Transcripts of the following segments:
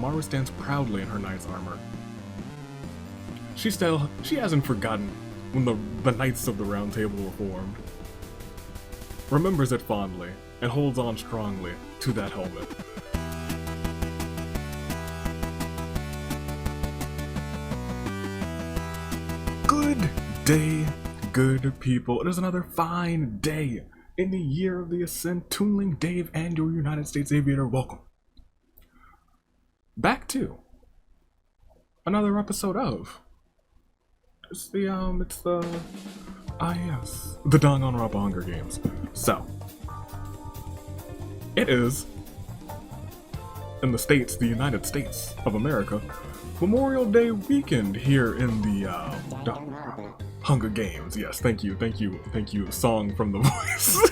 Komaru stands proudly in her knight's armor. She hasn't forgotten when the Knights of the Round Table were formed. Remembers it fondly, and holds on strongly to that helmet. Good day, good people. It is another fine day in the year of the Ascent. Toonling Dave and your United States Aviator, welcome back to another episode of the Danganronpa Hunger Games. So, it is, in the States, the United States of America, Memorial Day weekend here in the Hunger Games. Yes, thank you, song from the voice.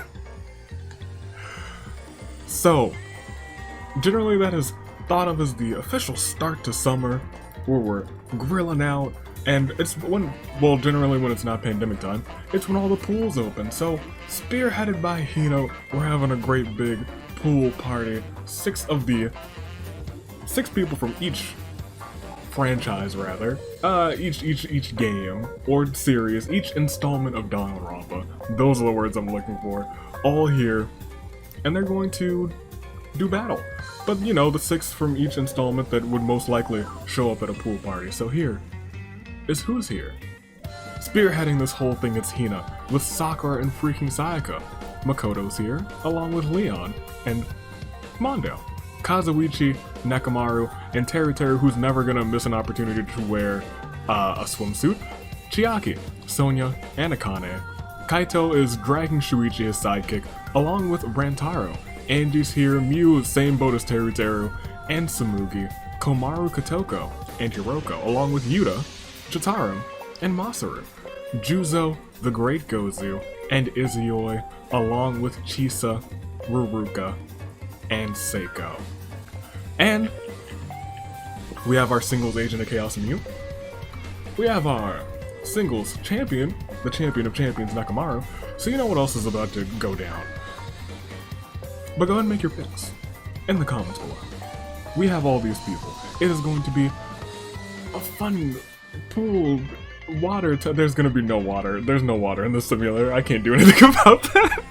So, generally that is thought of as the official start to summer, where we're grilling out, and it's generally when it's not pandemic time, it's when all the pools open. So, spearheaded by Hino, we're having a great big pool party. Six people from each franchise, rather, each game or series, each installment of Danganronpa. Those are the words I'm looking for. All here, and they're going to do battle. But you know, the six from each installment that would most likely show up at a pool party. So here is who's here. Spearheading this whole thing, it's Hina, with Sakura and freaking Sayaka. Makoto's here, along with Leon and Mondo. Kazuichi, Nekomaru, and Teru, who's never gonna miss an opportunity to wear a swimsuit. Chiaki, Sonia, and Akane. Kaito is dragging Shuichi, his sidekick, along with Rantaro. Andy's here, Mew, same boat as Teru, and Samugi. Komaru, Kotoko, and Hiroko, along with Yuta, Chitaro, and Masaru. Juzo, the Great Gozu, and Izuyoi, along with Chisa, Ruruka, and Seiko. And we have our singles agent of Chaos Mew. We have our singles champion, the champion of champions, Nekomaru. So you know what else is about to go down. But go ahead and make your picks in the comments below. We have all these people. It is going to be a fun pool, water. There's going to be no water. There's no water in this simulator. I can't do anything about that.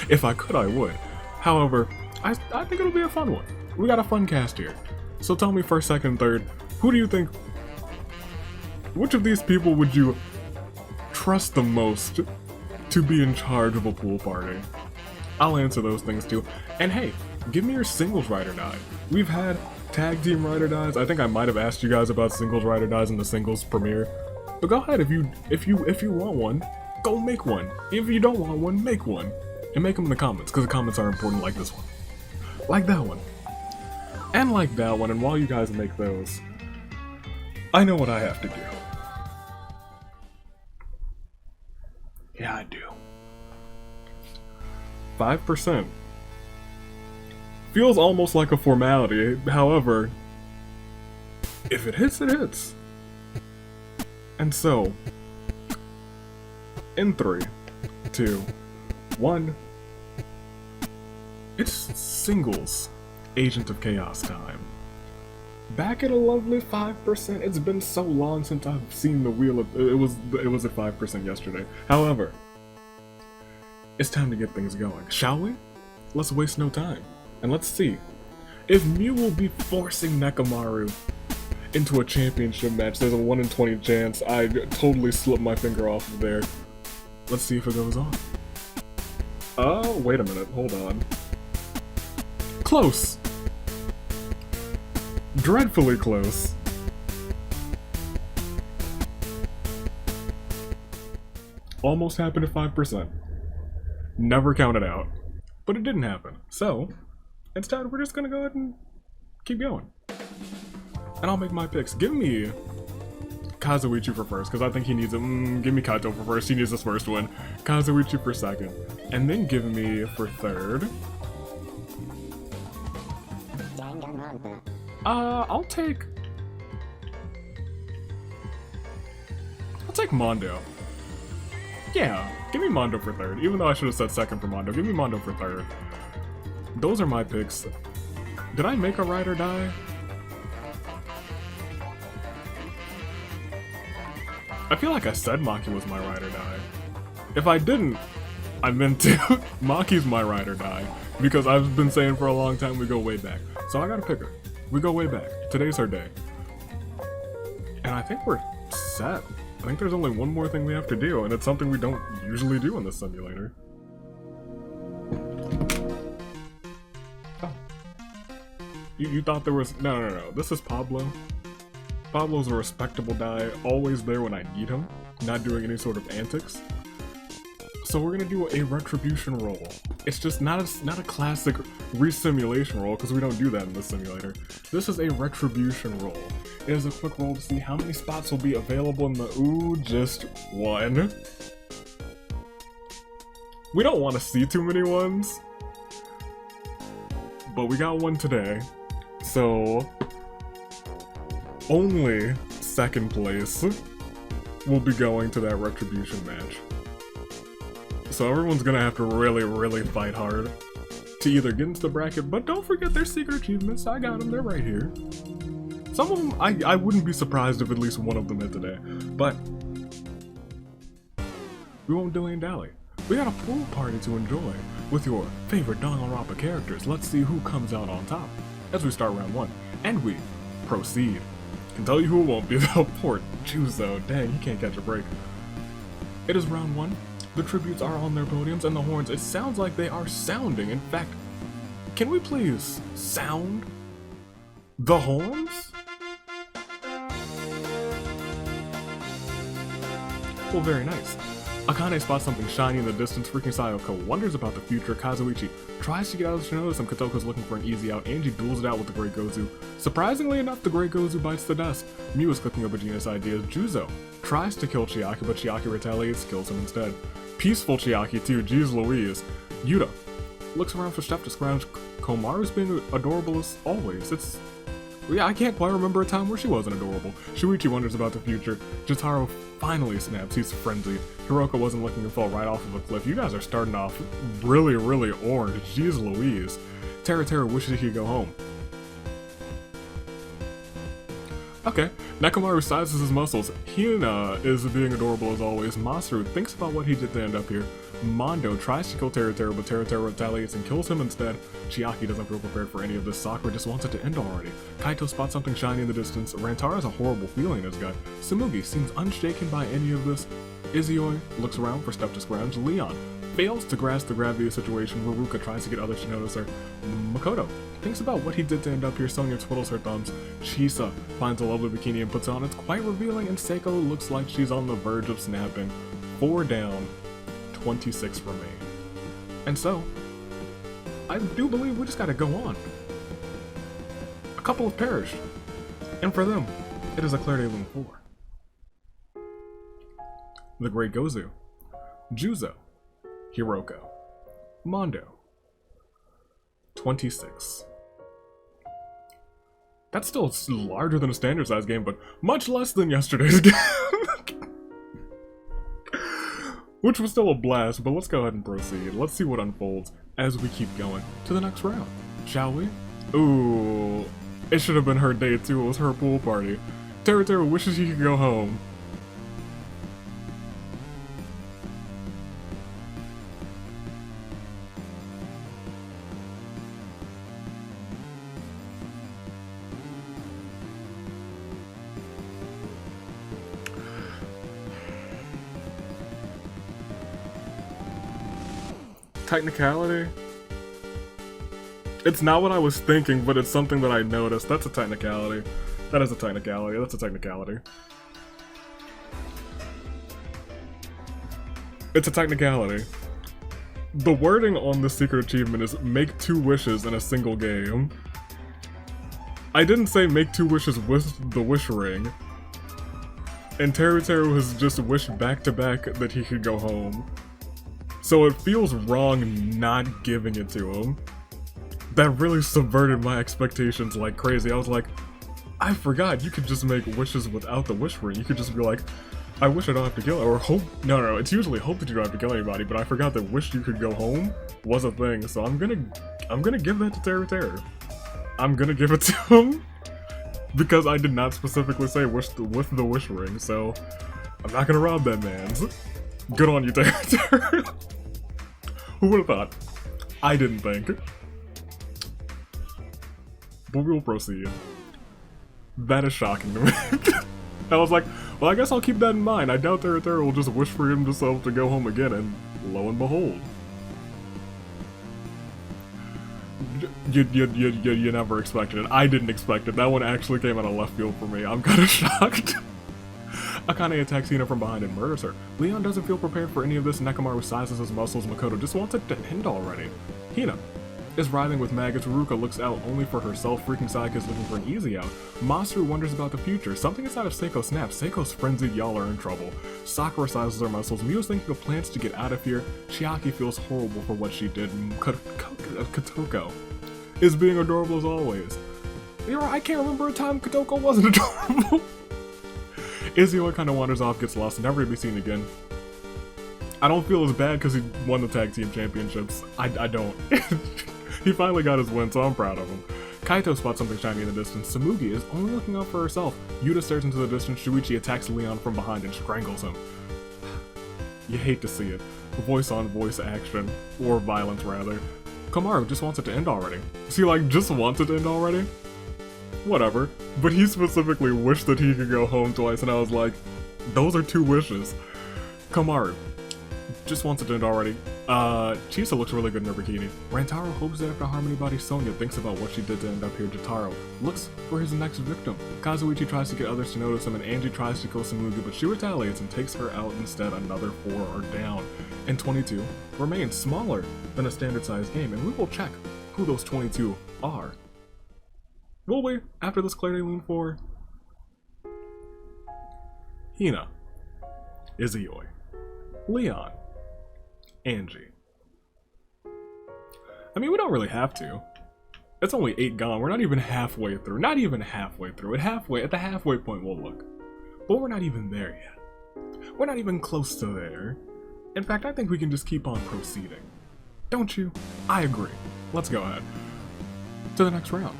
If I could, I would. However, I think it'll be a fun one. We got a fun cast here. So tell me first, second, third, who do you think, which of these people would you trust the most to be in charge of a pool party? I'll answer those things too. And hey, give me your singles ride or die. We've had tag team ride or dies. I think I might have asked you guys about singles ride or dies in the singles premiere. But go ahead, if you want one, go make one. If you don't want one, make one. And make them in the comments, because the comments are important, like this one. Like that one. And like that one, and while you guys make those, I know what I have to do. Yeah, I do. 5%. Feels almost like a formality, however, if it hits, it hits. And so, in 3, 2, 1, it's singles Agent of Chaos time. Back at a lovely 5%. It's been so long since I've seen the wheel of it was at 5% yesterday. However, it's time to get things going, shall we? Let's waste no time, and let's see if Mew will be forcing Nekomaru into a championship match. There's a 1 in 20 chance. I totally slipped my finger off of there. Let's see if it goes on. Oh, wait a minute, hold on. Close. Dreadfully close. Almost happened at 5%. Never counted out. But it didn't happen. So, instead, we're just gonna go ahead and keep going. And I'll make my picks. Give me Kazuichi for first, because I think he needs it. Give me Kaito for first. He needs this first one. Kazuichi for second. And then give me for third. I'll take Mondo. Yeah, give me Mondo for third. Even though I should have said second for Mondo, give me Mondo for third. Those are my picks. Did I make a ride or die? I feel like I said Maki was my ride or die. If I didn't, I meant to. Maki's my ride or die. Because I've been saying for a long time we go way back. So I gotta pick her. We go way back. Today's her day. And I think we're set. I think there's only one more thing we have to do, and it's something we don't usually do in this simulator. Oh. You thought there was... No. This is Pablo. Pablo's a respectable guy, always there when I need him, not doing any sort of antics. So we're gonna do a retribution roll. It's just not a classic resimulation roll, because we don't do that in this simulator. This is a retribution roll. It is a quick roll to see how many spots will be available in the... Ooh, just one. We don't want to see too many ones, but we got one today. So only second place will be going to that retribution match. So everyone's gonna have to really fight hard to either get into the bracket, but don't forget their secret achievements. I got them, they're right here. Some of them, I wouldn't be surprised if at least one of them hit today, but we won't dilly and dally. We got a pool party to enjoy with your favorite Danganronpa characters. Let's see who comes out on top as we start round 1, and we proceed. Can tell you who it won't be though. Poor Juzo, dang, he can't catch a break. It is round 1. The tributes are on their podiums, and the horns, it sounds like they are sounding. In fact, can we please sound the horns? Well, very nice. Akane spots something shiny in the distance. Freaking Sayoko wonders about the future. Kazuichi tries to get out of Shinoda. Katoko's looking for an easy out. Angie duels it out with the Great Gozu. Surprisingly enough, the Great Gozu bites the dust. Miu is cooking up a genius idea. Juzo tries to kill Chiaki, but Chiaki retaliates, kills him instead. Peaceful Chiaki too, jeez Louise. Yuta looks around for stuff to scrounge. Komaru's being adorable as always. Yeah, I can't quite remember a time where she wasn't adorable. Shuichi wonders about the future. Jotaro finally snaps, he's frenzied. Hiroka wasn't looking to fall right off of a cliff. You guys are starting off really orange, jeez Louise. Teru wishes he could go home. Okay, Nekomaru sizes his muscles. Hina is being adorable as always. Masaru thinks about what he did to end up here. Mondo tries to kill Teru, but Teru retaliates and kills him instead. Chiaki doesn't feel prepared for any of this. Sakura just wants it to end already. Kaito spots something shiny in the distance. Rantaro has a horrible feeling in his gut. Tsumugi seems unshaken by any of this. Izioi looks around for stuff to scrounge. Leon fails to grasp the gravity of the situation. Haruka tries to get others to notice her. Makoto thinks about what he did to end up here. Sonya twiddles her thumbs. Chisa finds a lovely bikini and puts it on. It's quite revealing, and Seiko looks like she's on the verge of snapping. 4 down, 26 remain. And so, I do believe we just gotta go on. A couple have perished, and for them, it is a Claire de Lune 4. The Great Gozu, Juzo, Hiroko, Mondo, 26. That's still larger than a standard size game, but much less than yesterday's game. Which was still a blast, but let's go ahead and proceed. Let's see what unfolds as we keep going to the next round, shall we? Ooh, it should have been her day too. It was her pool party. Teru wishes she could go home. Technicality? It's not what I was thinking, but it's something that I noticed. That's a technicality. That is a technicality. That's a technicality. It's a technicality. The wording on the secret achievement is make 2 wishes in a single game. I didn't say make 2 wishes with the wish ring. And Teru has just wished back to back that he could go home. So it feels wrong not giving it to him. That really subverted my expectations like crazy. I was like, I forgot you could just make wishes without the wish ring. You could just be like, I wish I don't have to kill, or hope. No, it's usually hope that you don't have to kill anybody, but I forgot that wish you could go home was a thing. So I'm gonna give that to Teru. I'm gonna give it to him because I did not specifically say wish with the wish ring. So I'm not gonna rob that man's. Good on you, Teru. Who would've thought? I didn't think. But we will proceed. That is shocking to me. I was like, well, I guess I'll keep that in mind. I doubt Teru will just wish for himself to go home again, and lo and behold. You never expected it. I didn't expect it. That one actually came out of left field for me. I'm kind of shocked. Akane attacks Hina from behind and murders her. Leon doesn't feel prepared for any of this. Nekomaru sizes his muscles. Makoto just wants it to end already. Hina is writhing with maggots. Ruka looks out only for herself. Freaking Sayaka is looking for an easy out. Masaru wonders about the future. Something inside of Seiko snaps. Seiko's frenzied. Y'all are in trouble. Sakura sizes her muscles. Miu's thinking of plans to get out of here. Chiaki feels horrible for what she did. Kotoko is being adorable as always. You're right, I can't remember a time Kotoko wasn't adorable. Izzy kind of wanders off, gets lost, never to be seen again. I don't feel as bad because he won the tag team championships. I don't. He finally got his win, so I'm proud of him. Kaito spots something shiny in the distance. Samugi is only looking out for herself. Yuta stares into the distance. Shuichi attacks Leon from behind and strangles him. You hate to see it. Voice-on-voice action. Or violence, rather. Komaru just wants it to end already. So he, like, just wants it to end already? Whatever. But he specifically wished that he could go home twice, and I was like, those are two wishes. Komaru just wants it to end already. Chisa looks really good in her bikini. Rantaro hopes that after Harmony Body, Sonya thinks about what she did to end up here. Jotaro looks for his next victim. Kazuichi tries to get others to notice him, and Angie tries to kill Samugi, but she retaliates and takes her out instead. Another 4 are down. And 22 remains smaller than a standard-sized game, and we will check who those 22 are. Will we, after this Clarity Loon 4? Hina, Izuyoi, Leon, Angie. I mean, we don't really have to. It's only 8 gone. We're not even halfway through. Not even halfway through. At the halfway point, we'll look. But we're not even there yet. We're not even close to there. In fact, I think we can just keep on proceeding. Don't you? I agree. Let's go ahead to the next round.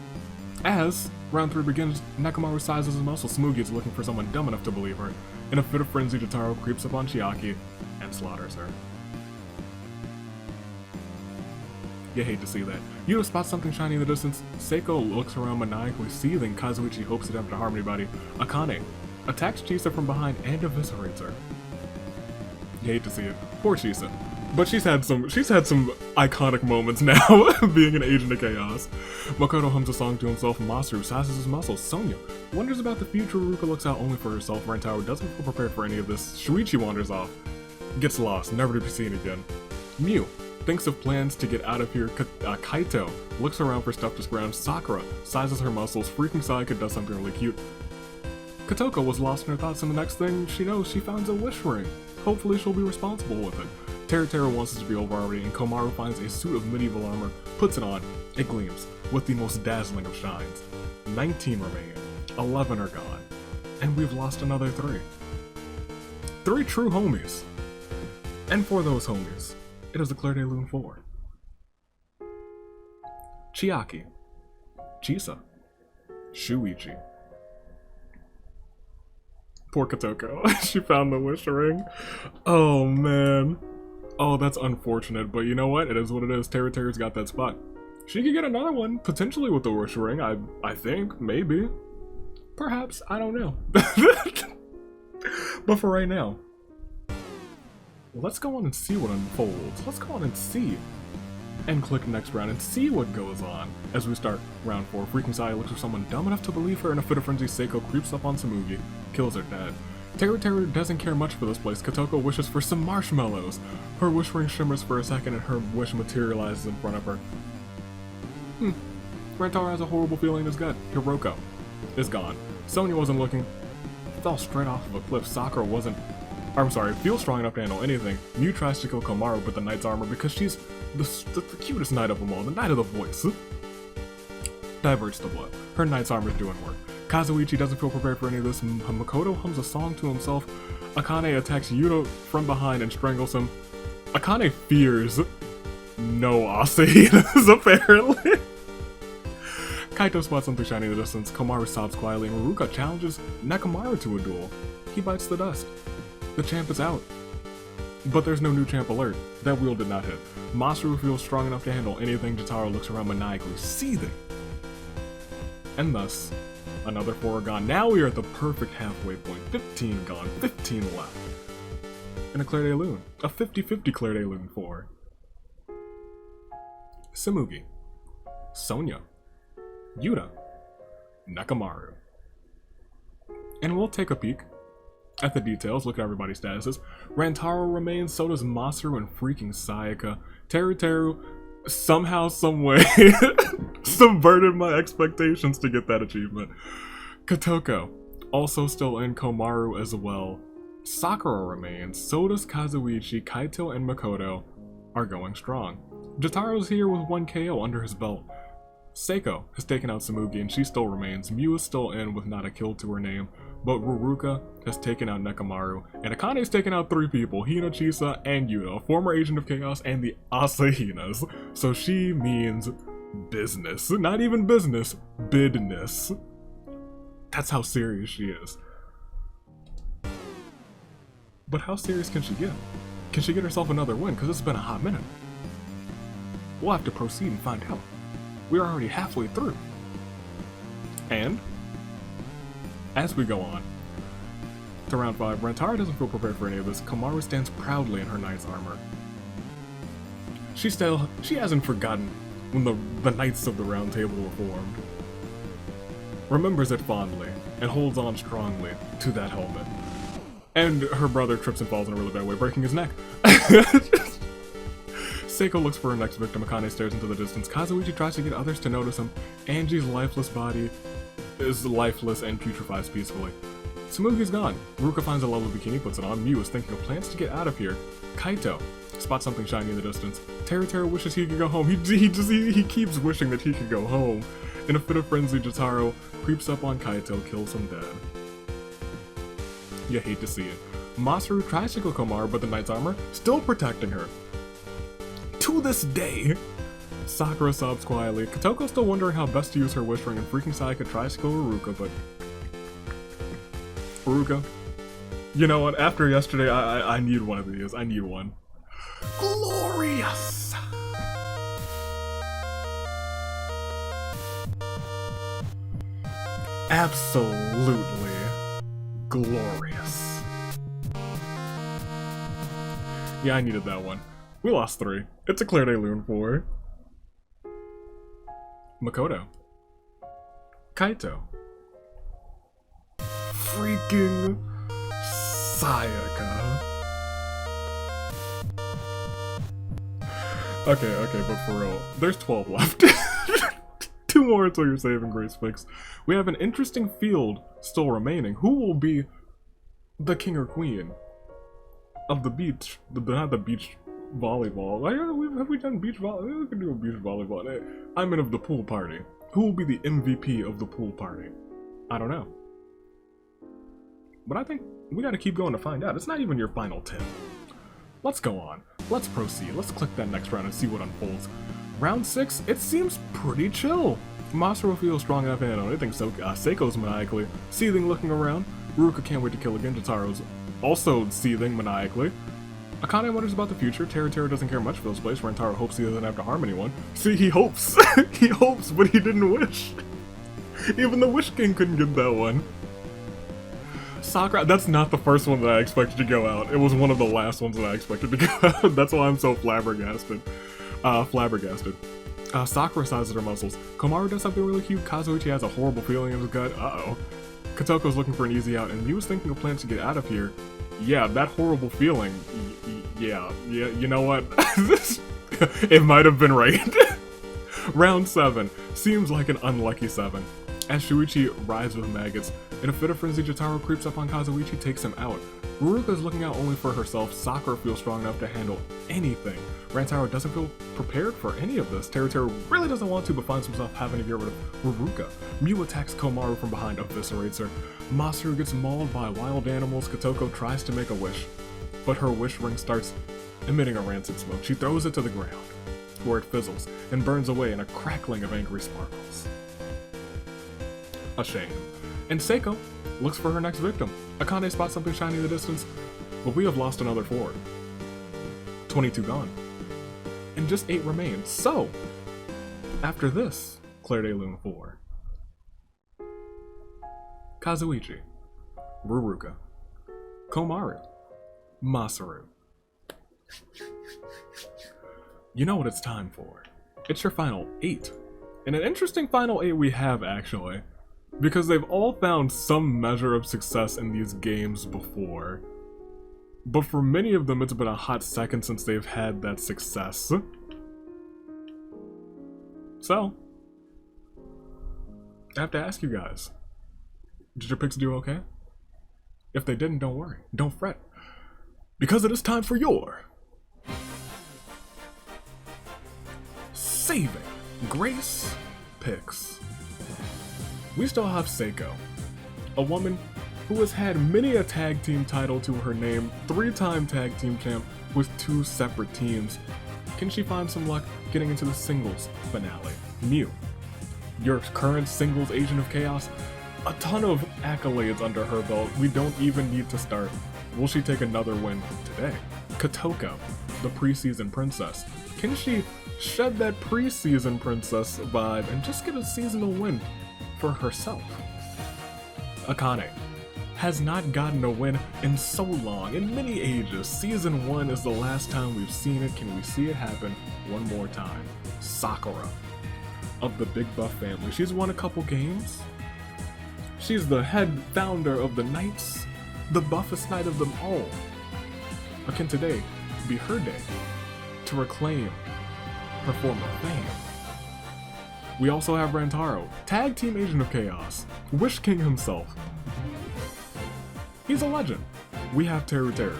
As round 3 begins, Nekomaru sizes his muscles. Samugi is looking for someone dumb enough to believe her. In a fit of frenzy, Jotaro creeps up on Chiaki and slaughters her. You hate to see that. Yuta spots something shiny in the distance. Seiko looks around maniacally seething. Kazuichi hopes to after Harmony Body. Akane attacks Chisa from behind and eviscerates her. You hate to see it. Poor Chisa. But she's had some iconic moments now, being an agent of chaos. Makoto hums a song to himself. Masaru sizes his muscles. Sonya wonders about the future. Ruka looks out only for herself. Rantaro doesn't feel prepared for any of this. Shuichi wanders off. Gets lost, never to be seen again. Miu thinks of plans to get out of here. Kaito looks around for stuff to scrounge. Sakura sizes her muscles. Freaking Sayaka does something really cute. Kotoko was lost in her thoughts, and the next thing she knows, she finds a wish ring. Hopefully she'll be responsible with it. Teru wants it to be over already, and Komaru finds a suit of medieval armor, puts it on, it gleams with the most dazzling of shines. 19 remain, 11 are gone, and we've lost another 3. 3 true homies. And for those homies, it is the Clarity Loon 4. Chiaki, Chisa, Shuichi. Poor Kotoko, she found the wish ring. Oh man. Oh, that's unfortunate, but you know what? It is what it is. Teru's got that spot. She could get another one, potentially with the wish ring, I think, maybe. Perhaps, I don't know. But for right now, let's go on and see what unfolds. Let's go on and see. And click next round and see what goes on as we start round 4. Freaking Saya looks for someone dumb enough to believe her. In a fit of frenzy, Seiko creeps up on Samugi, kills her dead. Teru doesn't care much for this place. Kotoko wishes for some marshmallows. Her wish ring shimmers for a second and her wish materializes in front of her. Rantaro has a horrible feeling in his gut. Hiroko is gone. Sonya wasn't looking. Fell straight off of a cliff. Sakura wasn't. Feels strong enough to handle anything. Miu tries to kill Komaru with the knight's armor because she's the cutest knight of them all, the knight of the voice. Diverts the blood. Her knight's armor's doing work. Kazuichi doesn't feel prepared for any of this. Makoto hums a song to himself. Akane attacks Yuta from behind and strangles him. Akane fears no Asahinas, apparently. Kaito spots something shiny in the distance. Komaru sobs quietly, and Ruka challenges Nekomaru to a duel. He bites the dust. The champ is out. But there's no new champ alert. That wheel did not hit. Masaru feels strong enough to handle anything. Jotaro looks around maniacally, seething. And thus, another 4 are gone. Now we are at the perfect halfway point. 15 gone, 15 left. And a Claire de Lune. A 50-50 Claire de Lune 4. Samugi. Sonia. Yuta. Nekomaru. And we'll take a peek at the details, look at everybody's statuses. Rantaro remains, so does Masaru and freaking Sayaka. Teru somehow, someway subverted my expectations to get that achievement. Kotoko, also still in. Komaru as well. Sakura remains, so does Kazuichi. Kaito and Makoto are going strong. Jotaro's here with 1 KO under his belt. Seiko has taken out Samugi and she still remains. Miu is still in with not a kill to her name, but Ruruka has taken out Nekomaru, and Akane's taken out 3 people, Hina, Chisa, and Yuta, a former agent of Chaos, and the Asahinas. So she means business. Not even business, bidness. That's how serious she is. But how serious can she get? Can she get herself another win? Because it's been a hot minute. We'll have to proceed and find out. We're already halfway through. And as we go on to round 5, Rantaro doesn't feel prepared for any of this. Komaru stands proudly in her knight's armor. She hasn't forgotten when the Knights of the Round Table were formed. Remembers it fondly and holds on strongly to that helmet. And her brother trips and falls in a really bad way, breaking his neck. Seiko looks for her next victim. Akane stares into the distance. Kazuichi tries to get others to notice him. Angie's lifeless body is lifeless and putrefies peacefully. Samugi's gone. Ruka finds a lovely bikini, puts it on. Miu is thinking of plans to get out of here. Kaito spots something shiny in the distance. Teru wishes he could go home. He keeps wishing that he could go home. In a fit of frenzy, Jotaro creeps up on Kaito, kills him dead. You hate to see it. Masaru tries to kill Komaru, but the knight's armor still protecting her. To this day, Sakura sobs quietly. Kotoko's still wondering how best to use her wish ring, and freaking Sayaka tries to kill Ruruka, but Ruruka, you know what? After yesterday, I need one of these. I need one. Glorious! Absolutely glorious. Yeah, I needed that one. We lost 3. It's a Claire de Lune 4. Makoto. Kaito. Freaking Sayaka. Okay, but for real, there's 12 left. 2 more until your saving grace fix. We have an interesting field still remaining. Who will be the king or queen of the beach? Not the beach volleyball. Have we done beach volleyball? We can do a beach volleyball. I'm in of the pool party. Who will be the MVP of the pool party? I don't know. But I think we gotta keep going to find out. It's not even your final 10. Let's go on. Let's proceed. Let's click that next round and see what unfolds. Round 6, it seems pretty chill. Masaru feels strong enough to handle anything, so Seiko's maniacally seething, looking around. Ruruka can't wait to kill again. Jotaro's also seething maniacally. Akane wonders about the future. Teru doesn't care much for this place. Rantaro hopes he doesn't have to harm anyone. See, he hopes. He hopes, but he didn't wish. Even the Wish King couldn't get that one. Sakura, that's not the first one that I expected to go out. It was one of the last ones that I expected to go out. That's why I'm so flabbergasted. Sakura sizes her muscles. Komaru does something really cute. Kazuichi has a horrible feeling in his gut. Uh-oh. Kotoko's looking for an easy out, and Miu's thinking of plans to get out of here. Yeah, that horrible feeling. Yeah, you know what? It might have been right. Round 7. Seems like an unlucky 7. As Shuichi writhes with maggots, in a fit of frenzy, Jotaro creeps up on Kazuichi, takes him out. Ruruka's looking out only for herself. Sakura feels strong enough to handle anything. Rantaro doesn't feel prepared for any of this. Teru really doesn't want to, but finds himself having to get rid of Ruruka. Miu attacks Komaru from behind, eviscerates her. Masaru gets mauled by wild animals. Kotoko tries to make a wish, but her wish ring starts emitting a rancid smoke. She throws it to the ground, where it fizzles and burns away in a crackling of angry sparkles. A shame. And Seiko looks for her next victim. Akane spots something shiny in the distance. but we have lost another 4. 22 gone. And just 8 remain. So, after this, Claire de Lune 4. Kazuichi, Ruruka, Komaru, Masaru. You know what it's time for. It's your final 8. And an interesting final 8 we have, actually, because they've all found some measure of success in these games before. But for many of them, it's been a hot second since they've had that success. So, I have to ask you guys, did your picks do okay? If they didn't, don't worry, don't fret, because it is time for your Saving Grace picks. We still have Seiko, a woman who has had many a tag team title to her name, 3-time tag team champ with 2 separate teams. Can she find some luck getting into the singles finale? Mew, your current singles agent of chaos, a ton of accolades under her belt. We don't even need to start. Will she take another win today? Kotoko, the preseason princess. Can she shed that preseason princess vibe and just get a seasonal win for herself? Akane has not gotten a win in so long, in many ages. Season 1 is the last time we've seen it. Can we see it happen one more time? Sakura, of the Big Buff family. She's won a couple games. She's the head founder of the Knights, the buffest knight of them all. But can today be her day to reclaim her former fame? We also have Rantaro, tag team agent of chaos, Wish King himself. He's a legend. We have Teru Teru.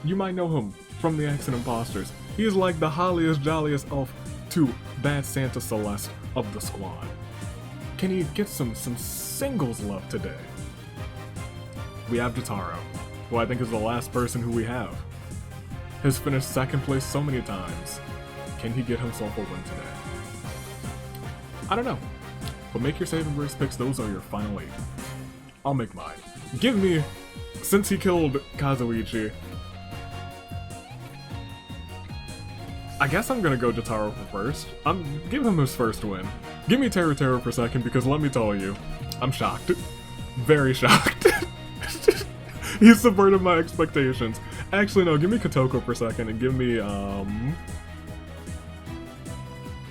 You might know him from the X and Imposters. He is like the holliest, jolliest elf to Bad Santa Celeste of the squad. Can he get some singles love today? We have Jotaro, who I think is the last person who we have. Has finished second place so many times. Can he get himself a win today? I don't know. But make your saving grace picks, those are your final 8. I'll make mine. Give me, since he killed Kazuichi, I guess I'm gonna go Jotaro for first. Give him his first win. Give me Teru Teru for second, because let me tell you, I'm shocked. Very shocked. He subverted my expectations. Actually, no, give me Kotoko for second, and give me,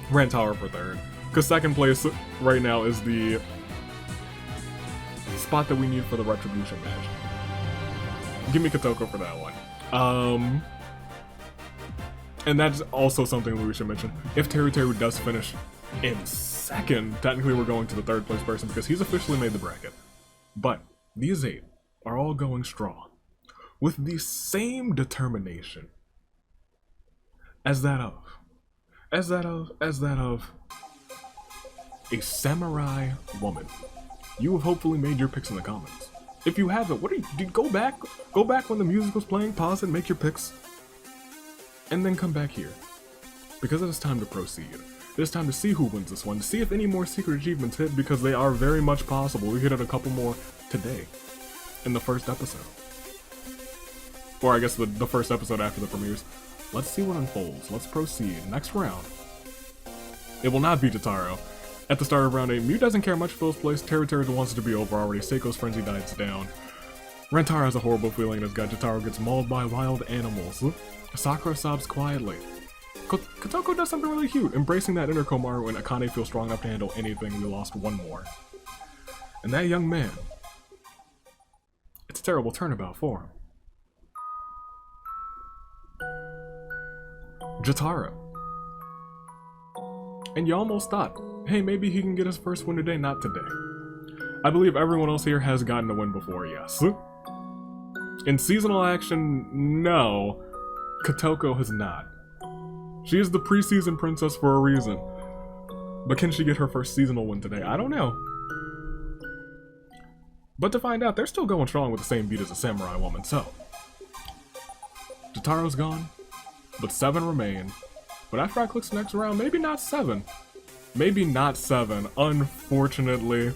Rantaro for third. Because second place right now is the spot that we need for the Retribution match. Give me Kotoko for that one. And that's also something that we should mention. If Teru Teru does finish in second, technically we're going to the third place person because he's officially made the bracket. But these 8 are all going strong with the same determination as that of a samurai woman. You have hopefully made your picks in the comments. If you haven't, go back when the music was playing, pause it, make your picks, and then come back here. Because it is time to proceed. It is time to see who wins this one, to see if any more secret achievements hit, because they are very much possible. We hit a couple more today, in the first episode. Or I guess the first episode after the premieres. Let's see what unfolds. Let's proceed. Next round. It will not be Jotaro. At the start of round 8, Mew doesn't care much for his place. Teru Teru wants it to be over already. Seiko's frenzy dies down. Rantaro has a horrible feeling in his gut. Jotaro gets mauled by wild animals. Sakura sobs quietly. Kotoko does something really cute, embracing that inner Komaru, and Akane feels strong enough to handle anything. We lost one more. And that young man, it's a terrible turnabout for him. Jotaro. And you almost thought, hey, maybe he can get his first win today, not today. I believe everyone else here has gotten a win before, yes. In seasonal action, no. Kotoko has not. She is the preseason princess for a reason. But can she get her first seasonal win today? I don't know. But to find out, they're still going strong with the same beat as a samurai woman, so. Jotaro's gone, but 7 remain. But after I click the next round, maybe not 7. Maybe not 7. Unfortunately,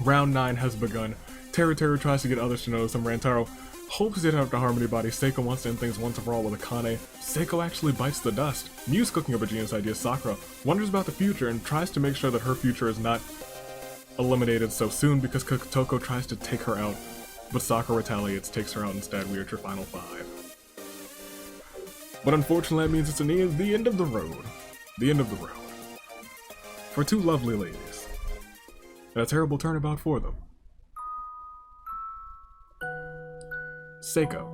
round 9 has begun. Teru tries to get others to notice him. Rantaro hopes to have the Harmony Body. Seiko wants to end things once and for all with Akane. Seiko actually bites the dust. Miu's cooking up a genius idea. Sakura wonders about the future and tries to make sure that her future is not eliminated so soon because Toko tries to take her out, but Sakura retaliates, takes her out instead. We are at your final 5. But unfortunately that means it's the end of the road. The end of the road. For two lovely ladies. And a terrible turnabout for them. Seiko.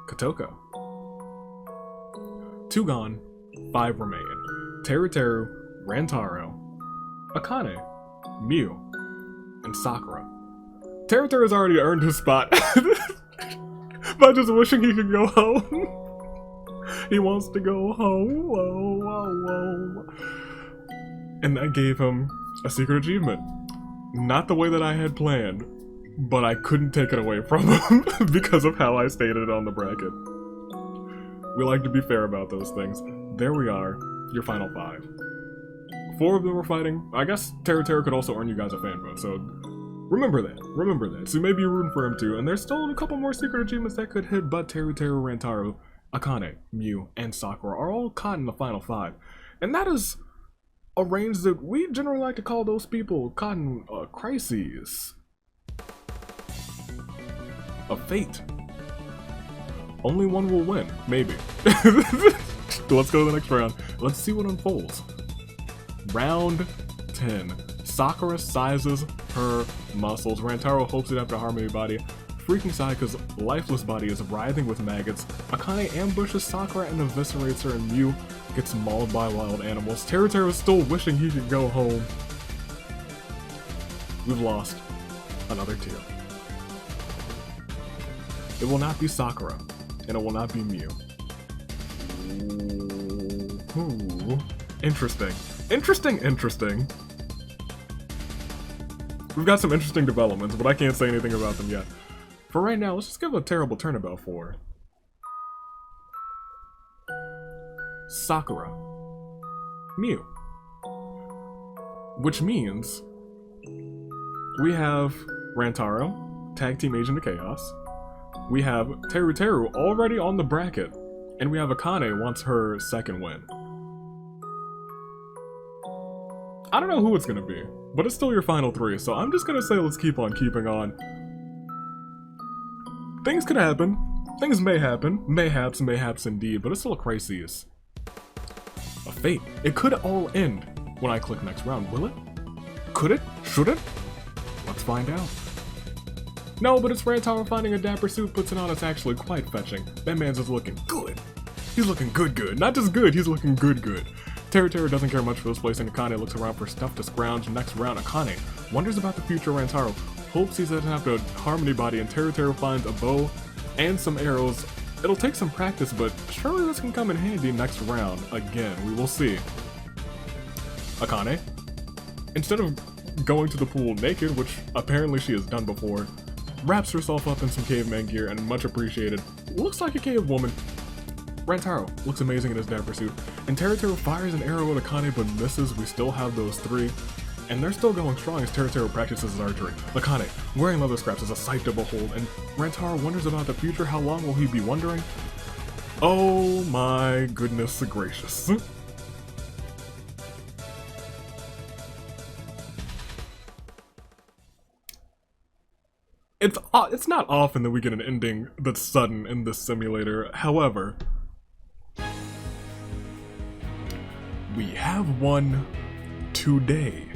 Kotoko. 2 gone, 5 remain. Teru, Rantaro, Akane, Miu, and Sakura. Teru has already earned his spot by just wishing he could go home. He wants to go home. Whoa, whoa, whoa. And that gave him a secret achievement. Not the way that I had planned, but I couldn't take it away from him because of how I stated it on the bracket. We like to be fair about those things. There we are, your final 5. 4 of them were fighting. I guess Teru could also earn you guys a fan vote, so remember that. So maybe you're rooting for him too, and there's still a couple more secret achievements that could hit, but Teru, Rantaro, Akane, Miu, and Sakura are all caught in the final 5. And that is a range that we generally like to call those people caught in crises of fate. Only one will win, maybe. Let's go to the next round. Let's see what unfolds. Round 10. Sakura sizes her muscles. Rantaro hopes it after Harmony Body. Freaking Sayaka's lifeless body is writhing with maggots. Akane ambushes Sakura and eviscerates her, and Miu gets mauled by wild animals. Teru is still wishing he could go home. We've lost another tier. It will not be Sakura, and it will not be Miu. Ooh. Interesting. Interesting. We've got some interesting developments, but I can't say anything about them yet. For right now, let's just give a terrible turnabout for Sakura. Miu. Which means we have Rantaro, Tag Team Agent of Chaos. We have Teru already on the bracket. And we have Akane wants her second win. I don't know who it's gonna be, but it's still your final 3, so I'm just gonna say let's keep on keeping on. Things could happen. Things may happen. Mayhaps indeed, but it's still a crisis. A fate. It could all end when I click next round, will it? Could it? Should it? Let's find out. No, but it's Rantaro finding a dapper suit, puts it on, it's actually quite fetching. That man's just looking good. He's looking good. Not just good, he's looking good. Teru doesn't care much for this place, and Akane looks around for stuff to scrounge. Next round, Akane wonders about the future. Rantaro hopes he doesn't have to Harmony Body, and Teru finds a bow and some arrows. It'll take some practice, but surely this can come in handy next round. Again, we will see. Akane, instead of going to the pool naked, which apparently she has done before, wraps herself up in some caveman gear and much appreciated. Looks like a cave woman. Rantaro looks amazing in his dapper suit, and Teru fires an arrow at Akane but misses. We still have those 3, and they're still going strong as Teru practices his archery. Akane, wearing leather scraps, is a sight to behold, and Rantaro wonders about the future. How long will he be wondering? Oh my goodness gracious. It's not often that we get an ending that's sudden in this simulator. However, we have one today.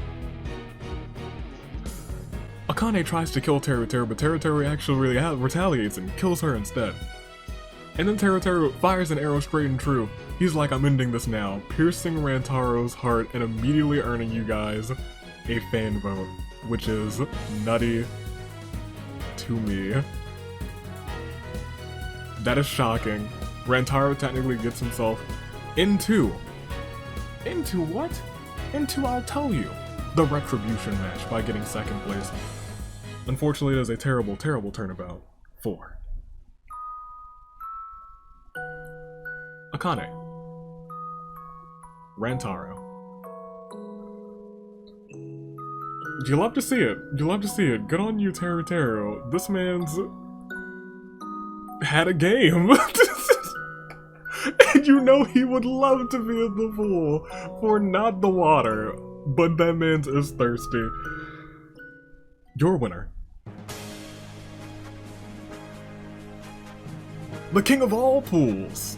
Akane tries to kill Teru, but Teru actually retaliates and kills her instead. And then Teru fires an arrow straight and true. He's like, I'm ending this now, piercing Rantaro's heart and immediately earning you guys a fan vote, which is nutty to me. That is shocking. Rantaro technically gets himself into what? Into, I'll tell you, the retribution match by getting second place. Unfortunately, it is a terrible turnabout for Akane, Rantaro, You love to see it. You love to see it. Good on you, Teru Teru. This man's had a game. And you know he would love to be in the pool for not the water, but that man's is thirsty. Your winner. The king of all pools.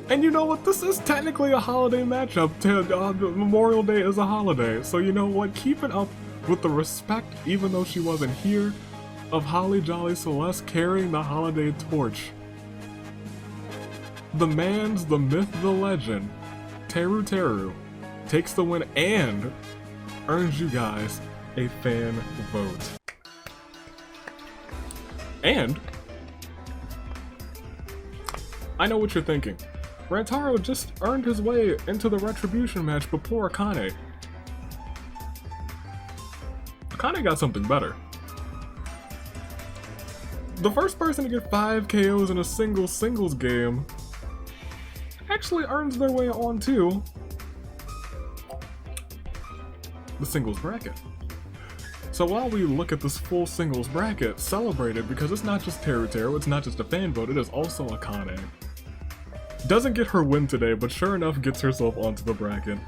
And you know what? This is technically a holiday matchup. Memorial Day is a holiday. So you know what? Keeping up with the respect, even though she wasn't here, of Holly Jolly Celeste carrying the holiday torch. The man's, the myth, the legend, Teru Teru, takes the win and earns you guys a fan vote. And I know what you're thinking. Rantaro just earned his way into the Retribution match before Akane. Akane got something better. The first person to get 5 KOs in a singles game actually earns their way onto the singles bracket. So while we look at this full singles bracket, celebrate it because it's not just Teru Teru, it's not just a fan vote, it is also Akane. Doesn't get her win today, but sure enough gets herself onto the bracket.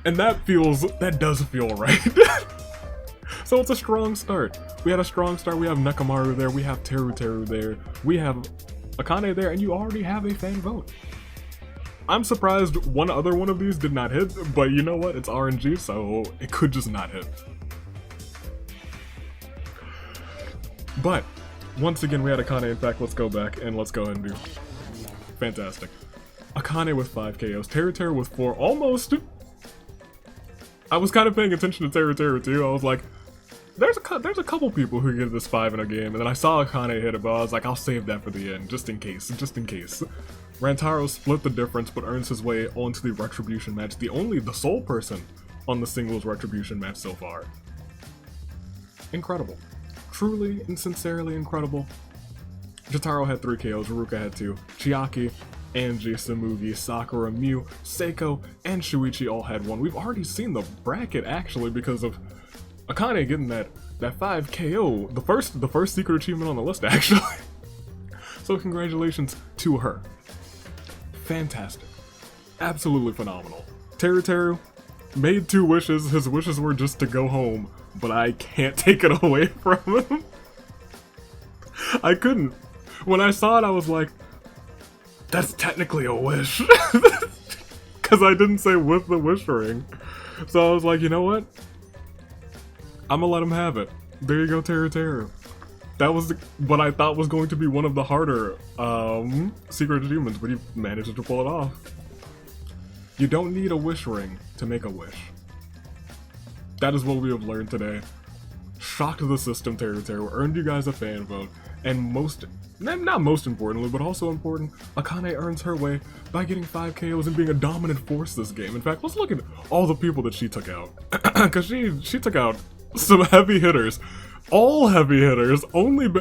And that does feel right. So it's a strong start. We had a strong start, we have Nekomaru there, we have Teru Teru there, we have Akane there, and you already have a fan vote. I'm surprised one other one of these did not hit, but you know what? It's RNG, so it could just not hit. But once again, we had Akane. In fact, let's go back and let's go ahead and do fantastic. Akane with 5 KOs, Teru Teru with 4, almost. I was kind of paying attention to Teru Teru too. I was like, there's a couple people who get this 5 in a game, and then I saw Akane hit it, but I was like, I'll save that for the end, just in case. Rantaro split the difference, but earns his way onto the Retribution match, the sole person on the singles Retribution match so far. Incredible. Truly and sincerely incredible. Jotaro had 3 KOs, Ruka had 2, Chiaki, Angie, Samugi, Sakura, Miu, Seiko, and Shuichi all had 1. We've already seen the bracket actually because of Akane getting that 5 KO, the first secret achievement on the list actually. So congratulations to her. Fantastic. Absolutely phenomenal. Teru Teru made 2 wishes, his wishes were just to go home, but I can't take it away from him. I couldn't. When I saw it, I was like, that's technically a wish. Because I didn't say with the wish ring. So I was like, you know what? I'm gonna let him have it. There you go, Teru Teru. That was what I thought was going to be one of the harder secret achievements, but you managed to pull it off. You don't need a wish ring to make a wish. That is what we have learned today. Shocked the system, Teru Teru, earned you guys a fan vote, and not most importantly, but also important, Akane earns her way by getting 5 KOs and being a dominant force this game. In fact, let's look at all the people that she took out. Because she took out some heavy hitters. All heavy hitters,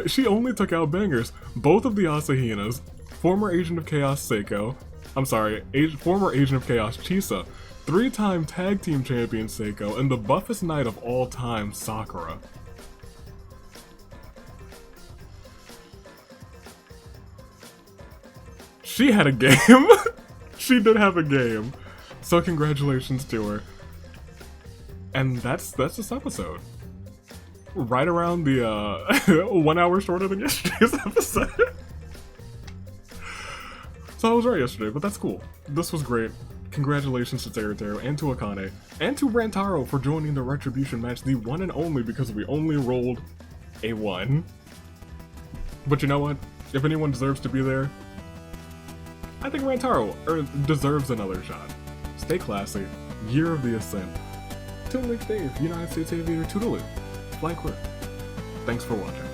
she only took out bangers. Both of the Asahinas, former Agent of Chaos Seiko, former Agent of Chaos Chisa, 3-time tag team champion Seiko, and the buffest knight of all time, Sakura. She had a game. She did have a game. So congratulations to her. And that's this episode. Right around the 1 hour shorter than yesterday's episode. So I was right yesterday, but that's cool. This was great. Congratulations to Teru Teru and to Akane and to Rantaro for joining the Retribution match, the one and only, because we only rolled a 1. But you know what? If anyone deserves to be there, I think Rantaro deserves another shot. Stay classy. Year of the Ascent. Toon Link Dave, United States Aviator Toodaloo. Fly Crew. Thanks for watching.